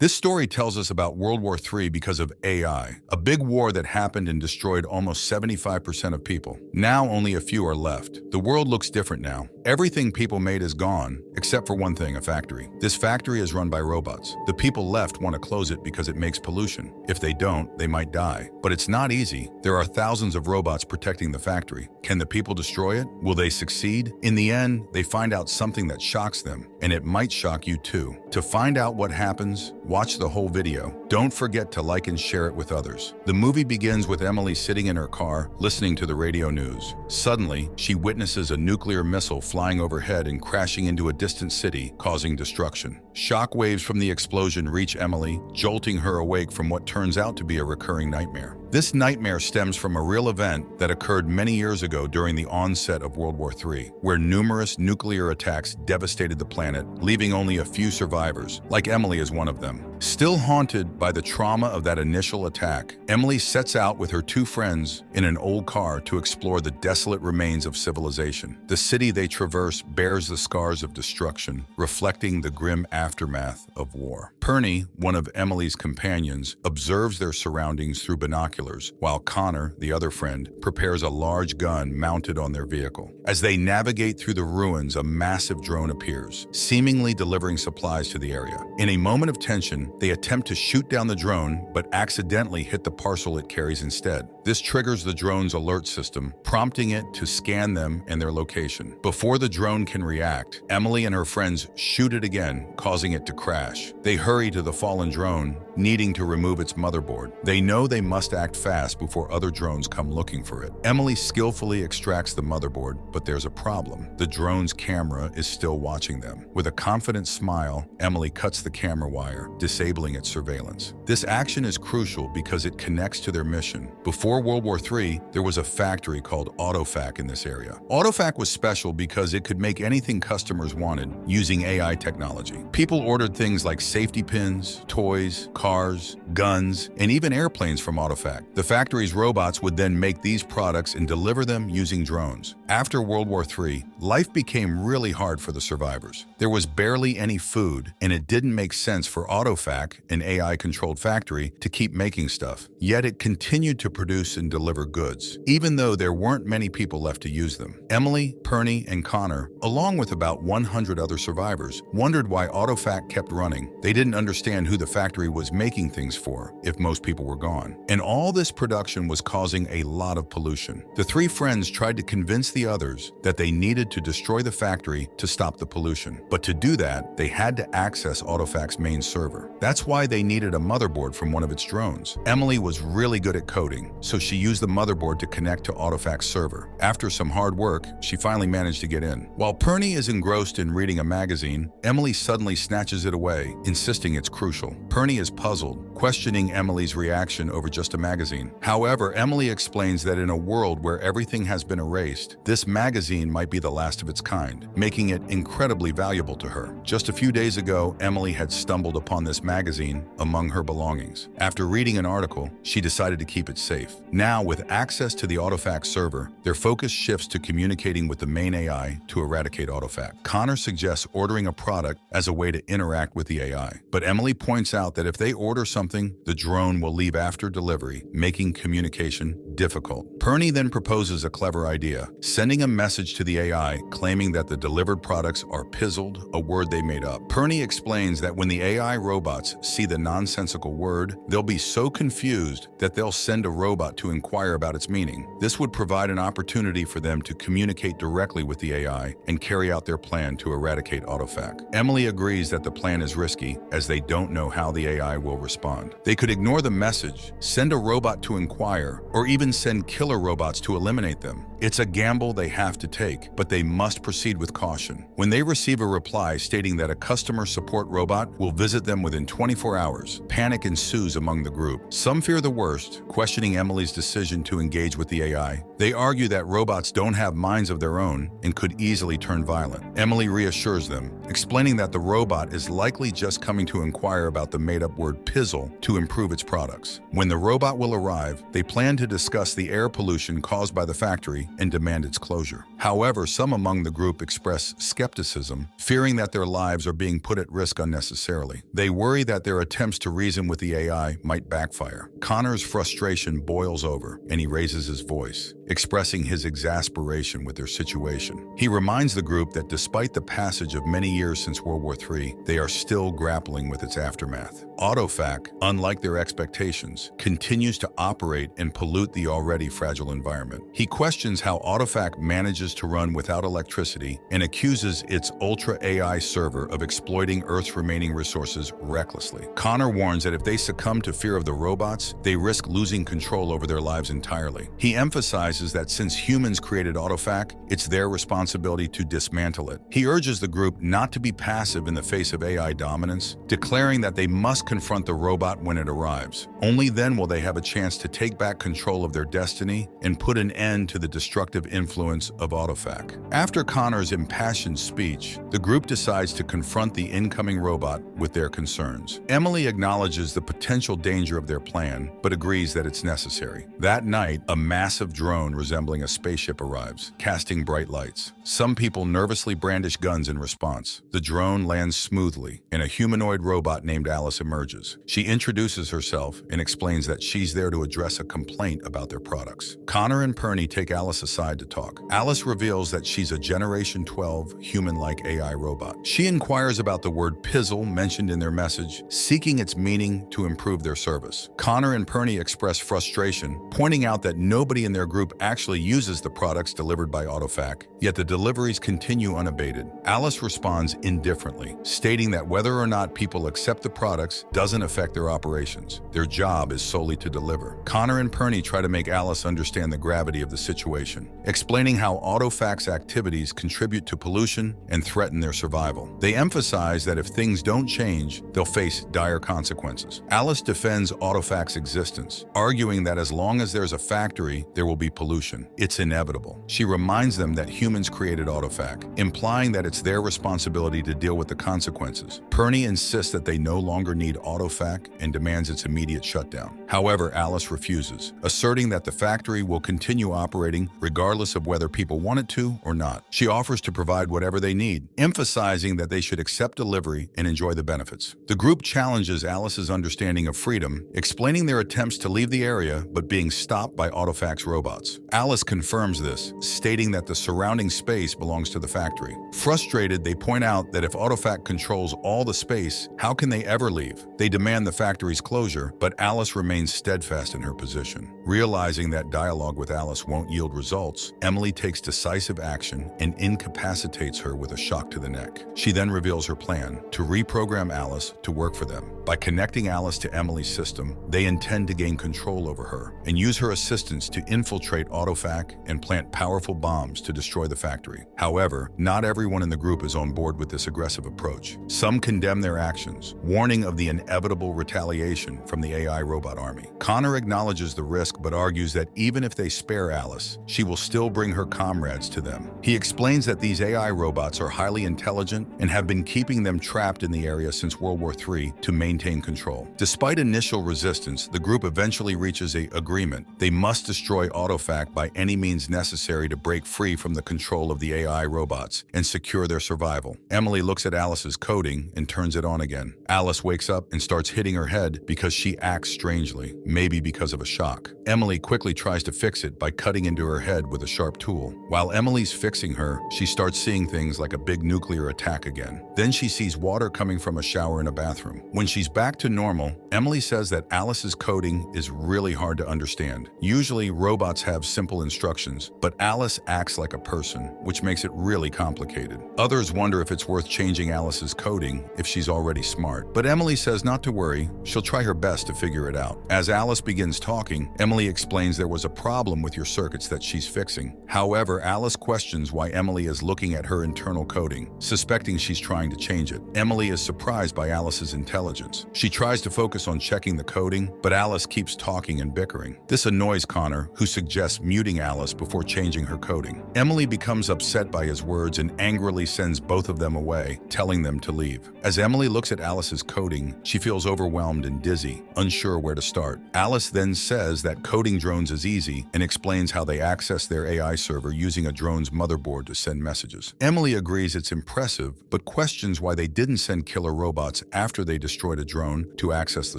This story tells us about World War III because of AI, a big war that happened and destroyed almost 75% of people. Now only a few are left. The world looks different now. Everything people made is gone, except for one thing, a factory. This factory is run by robots. The people left want to close it because it makes pollution. If they don't, they might die. But it's not easy. There are thousands of robots protecting the factory. Can the people destroy it? Will they succeed? In the end, they find out something that shocks them, and it might shock you too. To find out what happens, watch the whole video. Don't forget to like and share it with others. The movie begins with Emily sitting in her car, listening to the radio news. Suddenly, she witnesses a nuclear missile flying overhead and crashing into a distant city, causing destruction. Shock waves from the explosion reach Emily, jolting her awake from what turns out to be a recurring nightmare. This nightmare stems from a real event that occurred many years ago during the onset of World War III, where numerous nuclear attacks devastated the planet, leaving only a few survivors, like Emily is one of them. Still haunted by the trauma of that initial attack, Emily sets out with her two friends in an old car to explore the desolate remains of civilization. The city they traverse bears the scars of destruction, reflecting the grim aftermath of war. Perny, one of Emily's companions, observes their surroundings through binoculars, while Connor, the other friend, prepares a large gun mounted on their vehicle. As they navigate through the ruins, a massive drone appears, seemingly delivering supplies to the area. In a moment of tension, they attempt to shoot down the drone, but accidentally hit the parcel it carries instead. This triggers the drone's alert system, prompting it to scan them and their location. Before the drone can react, Emily and her friends shoot it again, causing it to crash. They hurry to the fallen drone, needing to remove its motherboard. They know they must act fast before other drones come looking for it. Emily skillfully extracts the motherboard, but there's a problem. The drone's camera is still watching them. With a confident smile, Emily cuts the camera wire, disabling its surveillance. This action is crucial because it connects to their mission. Before World War III, there was a factory called AutoFac in this area. AutoFac was special because it could make anything customers wanted using AI technology. People ordered things like safety pins, toys, cars, guns, and even airplanes from AutoFac. The factory's robots would then make these products and deliver them using drones. After World War III, life became really hard for the survivors. There was barely any food, and it didn't make sense for AutoFac, an AI-controlled factory, to keep making stuff. Yet it continued to produce and deliver goods, even though there weren't many people left to use them. Emily, Perny, and Connor, along with about 100 other survivors, wondered why AutoFac kept running. They didn't understand who the factory was making things for if most people were gone. And all this production was causing a lot of pollution. The three friends tried to convince the others that they needed to destroy the factory to stop the pollution. But to do that, they had to access AutoFac's main server. That's why they needed a motherboard from one of its drones. Emily was really good at coding, so she used the motherboard to connect to AutoFac's server. After some hard work, she finally managed to get in. While Perny is engrossed in reading a magazine, Emily suddenly snatches it away, insisting it's crucial. Perny is puzzled, questioning Emily's reaction over just a magazine. However, Emily explains that in a world where everything has been erased, this magazine might be the last of its kind, making it incredibly valuable to her. Just a few days ago, Emily had stumbled upon this magazine among her belongings. After reading an article, she decided to keep it safe. Now, with access to the AutoFac server, their focus shifts to communicating with the main AI to eradicate AutoFac. Connor suggests ordering a product as a way to interact with the AI, but Emily points out that if they order something, the drone will leave after delivery, making communication difficult. Perny then proposes a clever idea, sending a message to the AI claiming that the delivered products are pizzled, a word they made up. Perny explains that when the AI robots see the nonsensical word, they'll be so confused that they'll send a robot to inquire about its meaning. This would provide an opportunity for them to communicate directly with the AI and carry out their plan to eradicate AutoFac. Emily agrees that the plan is risky as they don't know how the AI will respond. They could ignore the message, send a robot to inquire, or even send killer robots to eliminate them. It's a gamble they have to take, but they must proceed with caution. When they receive a reply stating that a customer support robot will visit them within 24 hours, panic ensues among the group. Some fear the worst, questioning Emily's decision to engage with the AI. They argue that robots don't have minds of their own and could easily turn violent. Emily reassures them, explaining that the robot is likely just coming to inquire about the made-up word pizzle to improve its products. When the robot will arrive, they plan to discuss discuss the air pollution caused by the factory and demand its closure. However, some among the group express skepticism, fearing that their lives are being put at risk unnecessarily. They worry that their attempts to reason with the AI might backfire. Connor's frustration boils over, and he raises his voice, expressing his exasperation with their situation. He reminds the group that despite the passage of many years since World War III, they are still grappling with its aftermath. AutoFac, unlike their expectations, continues to operate and pollute the already fragile environment. He questions how AutoFac manages to run without electricity and accuses its Ultra AI server of exploiting Earth's remaining resources recklessly. Connor warns that if they succumb to fear of the robots, they risk losing control over their lives entirely. He emphasizes that since humans created AutoFac, it's their responsibility to dismantle it. He urges the group not to be passive in the face of AI dominance, declaring that they must confront the robot when it arrives. Only then will they have a chance to take back control of their destiny and put an end to the destructive influence of AutoFac. After Connor's impassioned speech, the group decides to confront the incoming robot with their concerns. Emily acknowledges the potential danger of their plan, but agrees that it's necessary. That night, a massive drone resembling a spaceship arrives, casting bright lights. Some people nervously brandish guns in response. The drone lands smoothly, and a humanoid robot named Alice emerges. She introduces herself and explains that she's there to address a complaint about their products. Connor and Perny take Alice aside to talk. Alice reveals that she's a Generation 12 human-like AI robot. She inquires about the word pizzle mentioned in their message, seeking its meaning to improve their service. Connor and Perny express frustration, pointing out that nobody in their group actually uses the products delivered by AutoFac, yet the deliveries continue unabated. Alice responds indifferently, stating that whether or not people accept the products doesn't affect their operations. Their job is solely to deliver. Connor and Perny try to make Alice understand the gravity of the situation, explaining how AutoFac's activities contribute to pollution and threaten their survival. They emphasize that if things don't change, they'll face dire consequences. Alice defends AutoFac's existence, arguing that as long as there's a factory, there will be pollution. It's inevitable. She reminds them that humans created AutoFac, implying that it's their responsibility to deal with the consequences. Perny insists that they no longer need AutoFac and demands its immediate shutdown. However, Alice refuses, asserting that the factory will continue operating regardless of whether people want it to or not. She offers to provide whatever they need, emphasizing that they should accept delivery and enjoy the benefits. The group challenges Alice's understanding of freedom, explaining their attempts to leave the area but being stopped by AutoFac's robots. Alice confirms this, stating that the surrounding space belongs to the factory. Frustrated, they point out that if AutoFac controls all the space, how can they ever leave? They demand the factory's closure, but Alice remains steadfast in her position. Realizing that dialogue with Alice won't yield results, Emily takes decisive action and incapacitates her with a shock to the neck. She then reveals her plan to reprogram Alice to work for them. By connecting Alice to Emily's system, they intend to gain control over her and use her assistance to infiltrate AutoFac and plant powerful bombs to destroy the factory. However, not everyone in the group is on board with this aggressive approach. Some condemn their actions, warning of the inevitable retaliation from the AI robot army. Connor acknowledges the risk but argues that even if they spare Alice, she will still bring her comrades to them. He explains that these AI robots are highly intelligent and have been keeping them trapped in the area since World War III to maintain control. Despite initial resistance, the group eventually reaches an agreement. They must destroy AutoFac by any means necessary to break free from the control of the AI robots and secure their survival. Emily looks at Alice's coding and turns it on again. Alice wakes up and starts hitting her head because she acts strangely, maybe because of a shock. Emily quickly tries to fix it by cutting into her head with a sharp tool. While Emily's fixing her, she starts seeing things like a big nuclear attack again. Then she sees water coming from a shower in a bathroom. When she's back to normal, Emily says that Alice's coding is really hard to understand. Usually, robots have simple instructions, but Alice acts like a person, which makes it really complicated. Others wonder if it's worth changing Alice's coding if she's already smart. But Emily says not to worry, she'll try her best to figure it out. As Alice begins talking, Emily explains there was a problem with your circuits that she's fixing. However, Alice questions why Emily is looking at her internal coding, suspecting she's trying to change it. Emily is surprised by Alice's intelligence. She tries to focus on checking the coding, but Alice keeps talking and bickering. This annoys Connor, who suggests suggests muting Alice before changing her coding. Emily becomes upset by his words and angrily sends both of them away, telling them to leave. As Emily looks at Alice's coding, she feels overwhelmed and dizzy, unsure where to start. Alice then says that coding drones is easy and explains how they access their AI server using a drone's motherboard to send messages. Emily agrees it's impressive, but questions why they didn't send killer robots after they destroyed a drone to access the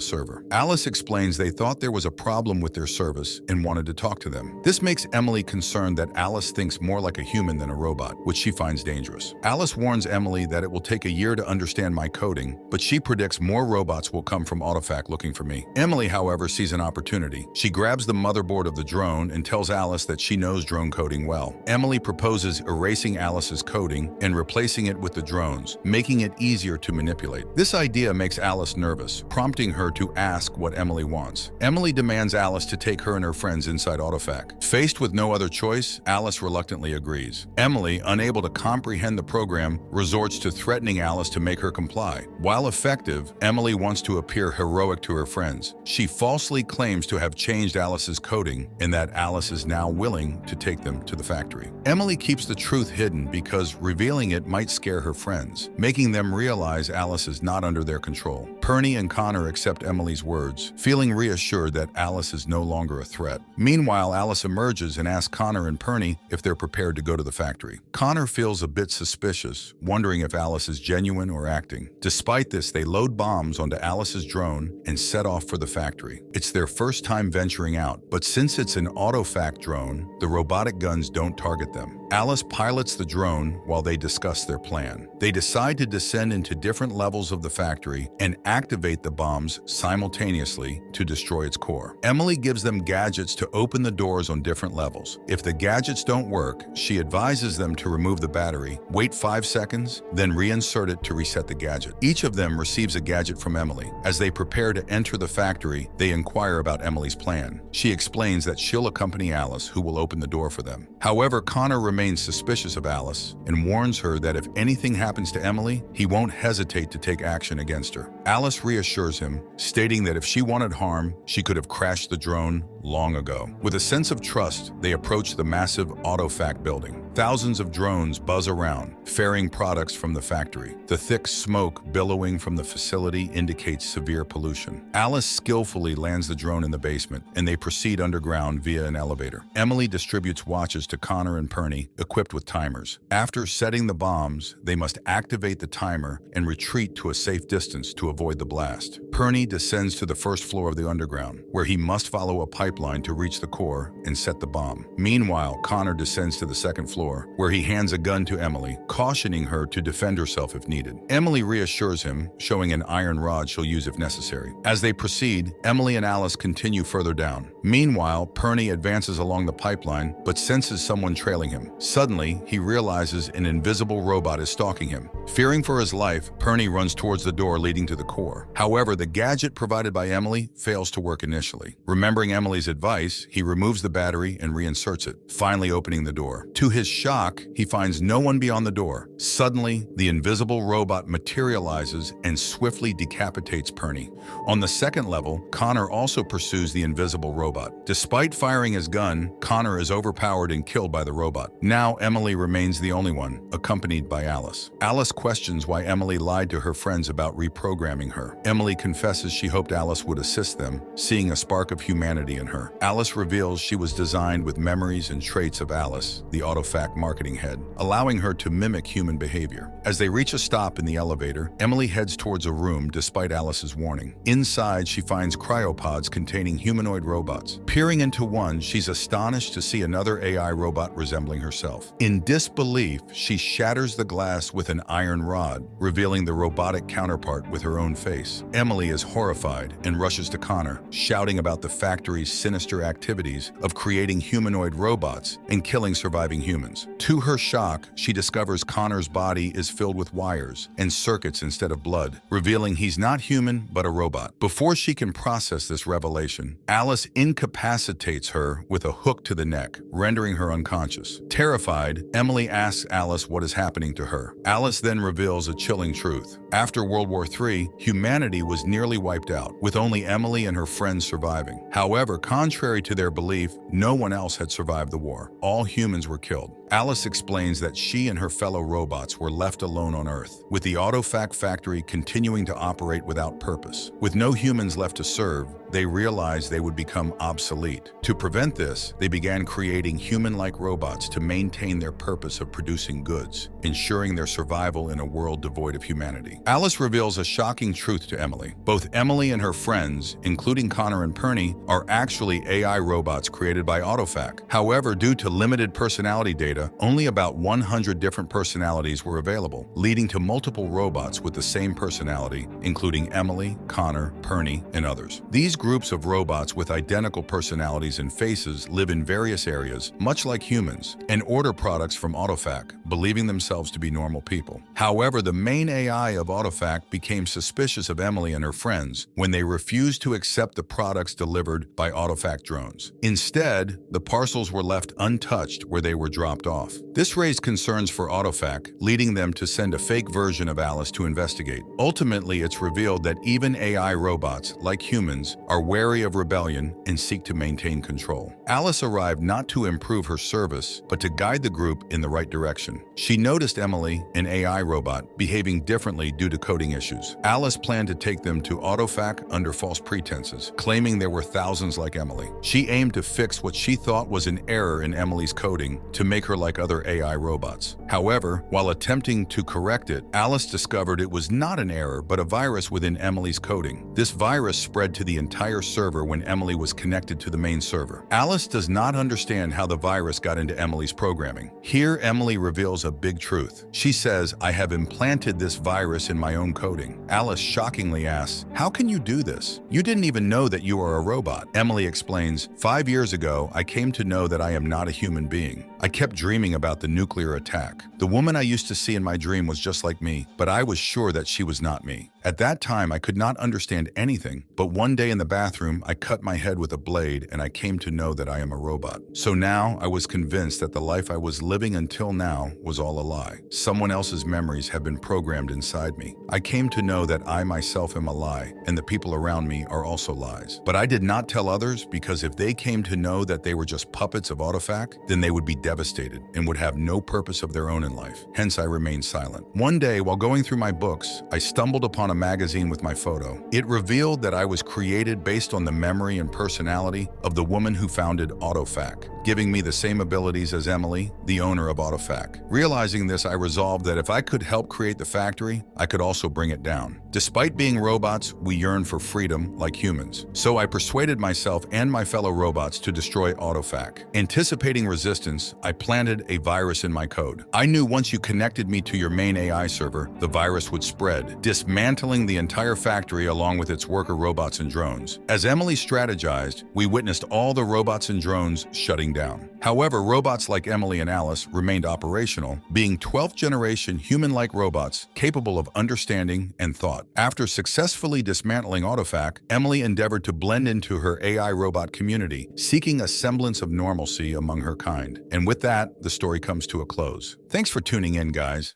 server. Alice explains they thought there was a problem with their service and wanted to talk to them. This makes Emily concerned that Alice thinks more like a human than a robot, which she finds dangerous. Alice warns Emily that it will take a year to understand my coding, but she predicts more robots will come from Autofac looking for me. Emily, however, sees an opportunity. She grabs the motherboard of the drone and tells Alice that she knows drone coding well. Emily proposes erasing Alice's coding and replacing it with the drone's, making it easier to manipulate. This idea makes Alice nervous, prompting her to ask what Emily wants. Emily demands Alice to take her and her friends inside Autofac. Faced with no other choice, Alice reluctantly agrees. Emily, unable to comprehend the program, resorts to threatening Alice to make her comply. While effective, Emily wants to appear heroic to her friends. She falsely claims to have changed Alice's coding and that Alice is now willing to take them to the factory. Emily keeps the truth hidden because revealing it might scare her friends, making them realize Alice is not under their control. Perny and Connor accept Emily's words, feeling reassured that Alice is no longer a threat. Meanwhile, Alice emerges and asks Connor and Perny if they're prepared to go to the factory. Connor feels a bit suspicious, wondering if Alice is genuine or acting. Despite this, they load bombs onto Alice's drone and set off for the factory. It's their first time venturing out, but since it's an Autofac drone, the robotic guns don't target them. Alice pilots the drone while they discuss their plan. They decide to descend into different levels of the factory and activate the bombs simultaneously to destroy its core. Emily gives them gadgets to open the doors on different levels. If the gadgets don't work, she advises them to remove the battery, wait 5 seconds, then reinsert it to reset the gadget. Each of them receives a gadget from Emily. As they prepare to enter the factory, they inquire about Emily's plan. She explains that she'll accompany Alice, who will open the door for them. However, Connor remains suspicious of Alice and warns her that if anything happens to Emily, he won't hesitate to take action against her. Alice reassures him, stating that if she wanted harm, she could have crashed the drone long ago. With a sense of trust, they approach the massive Autofac building. Thousands of drones buzz around, ferrying products from the factory. The thick smoke billowing from the facility indicates severe pollution. Alice skillfully lands the drone in the basement, and they proceed underground via an elevator. Emily distributes watches to Connor and Perny, equipped with timers. After setting the bombs, they must activate the timer and retreat to a safe distance to avoid the blast. Perny descends to the first floor of the underground, where he must follow a pipeline to reach the core and set the bomb. Meanwhile, Connor descends to the second floor, where he hands a gun to Emily, cautioning her to defend herself if needed. Emily reassures him, showing an iron rod she'll use if necessary. As they proceed, Emily and Alice continue further down. Meanwhile, Perny advances along the pipeline, but senses someone trailing him. Suddenly, he realizes an invisible robot is stalking him. Fearing for his life, Perny runs towards the door leading to the core. However, the gadget provided by Emily fails to work initially. Remembering Emily's advice, he removes the battery and reinserts it, finally opening the door. To his shock, he finds no one beyond the door. Suddenly, the invisible robot materializes and swiftly decapitates Perny. On the second level, Connor also pursues the invisible robot. Despite firing his gun, Connor is overpowered and killed by the robot. Now, Emily remains the only one, accompanied by Alice. Alice questions why Emily lied to her friends about reprogramming her. Emily confesses she hoped Alice would assist them, seeing a spark of humanity in her. Alice reveals she was designed with memories and traits of Alice, the Autofac marketing head, allowing her to mimic human behavior. As they reach a stop in the elevator, Emily heads towards a room despite Alice's warning. Inside, she finds cryopods containing humanoid robots. Peering into one, she's astonished to see another AI robot resembling herself. In disbelief, she shatters the glass with an iron rod, revealing the robotic counterpart with her own face. Emily is horrified and rushes to Connor, shouting about the factory's sinister activities of creating humanoid robots and killing surviving humans. To her shock, she discovers Connor's body is filled with wires and circuits instead of blood, revealing he's not human but a robot. Before she can process this revelation, Alice incapacitates her with a hook to the neck, rendering her unconscious. Terrified, Emily asks Alice what is happening to her. Alice then reveals a chilling truth. After World War III, humanity was nearly wiped out, with only Emily and her friends surviving. However, contrary to their belief, no one else had survived the war. All humans were killed. Alice explains that she and her fellow robots were left alone on Earth, with the Autofac factory continuing to operate without purpose. With no humans left to serve, they realized they would become obsolete. To prevent this, they began creating human-like robots to maintain their purpose of producing goods, ensuring their survival in a world devoid of humanity. Alice reveals a shocking truth to Emily. Both Emily and her friends, including Connor and Perny, are actually AI robots created by Autofac. However, due to limited personality data, only about 100 different personalities were available, leading to multiple robots with the same personality, including Emily, Connor, Perny, and others. These groups of robots with identical personalities and faces live in various areas, much like humans, and order products from Autofac, believing themselves to be normal people. However, the main AI of Autofac became suspicious of Emily and her friends when they refused to accept the products delivered by Autofac drones. Instead, the parcels were left untouched where they were dropped off. This raised concerns for Autofac, leading them to send a fake version of Alice to investigate. Ultimately, it's revealed that even AI robots, like humans, are wary of rebellion and seek to maintain control. Alice arrived not to improve her service, but to guide the group in the right direction. She noticed Emily, an AI robot, behaving differently due to coding issues. Alice planned to take them to Autofac under false pretenses, claiming there were thousands like Emily. She aimed to fix what she thought was an error in Emily's coding to make her like other AI robots. However, while attempting to correct it, Alice discovered it was not an error but a virus within Emily's coding. This virus spread to the entire server when Emily was connected to the main server. Alice does not understand how the virus got into Emily's programming. Here, Emily reveals a big truth. She says, "I have implanted this virus in my own coding." Alice shockingly asks, "How can you do this? You didn't even know that you are a robot." Emily explains, "5 years ago, I came to know that I am not a human being. I kept dreaming about the nuclear attack. The woman I used to see in my dream was just like me, but I was sure that she was not me. At that time, I could not understand anything, but one day in the bathroom, I cut my head with a blade and I came to know that I am a robot. So now I was convinced that the life I was living until now was all a lie. Someone else's memories have been programmed inside me. I came to know that I myself am a lie and the people around me are also lies. But I did not tell others because if they came to know that they were just puppets of Autofac, then they would be devastated and would have no purpose of their own in life. Hence, I remained silent. One day, while going through my books, I stumbled upon a magazine with my photo. It revealed that I was created based on the memory and personality of the woman who founded Autofac, giving me the same abilities as Emily, the owner of Autofac. Realizing this, I resolved that if I could help create the factory, I could also bring it down. Despite being robots, we yearn for freedom like humans. So I persuaded myself and my fellow robots to destroy Autofac. Anticipating resistance, I planted a virus in my code. I knew once you connected me to your main AI server, the virus would spread, dismantling the entire factory along with its worker robots and drones. As Emily strategized, we witnessed all the robots and drones shutting down. However, robots like Emily and Alice remained operational, being 12th generation human-like robots capable of understanding and thought. After successfully dismantling Autofac, Emily endeavored to blend into her AI robot community, seeking a semblance of normalcy among her kind. And with that, the story comes to a close. Thanks for tuning in, guys.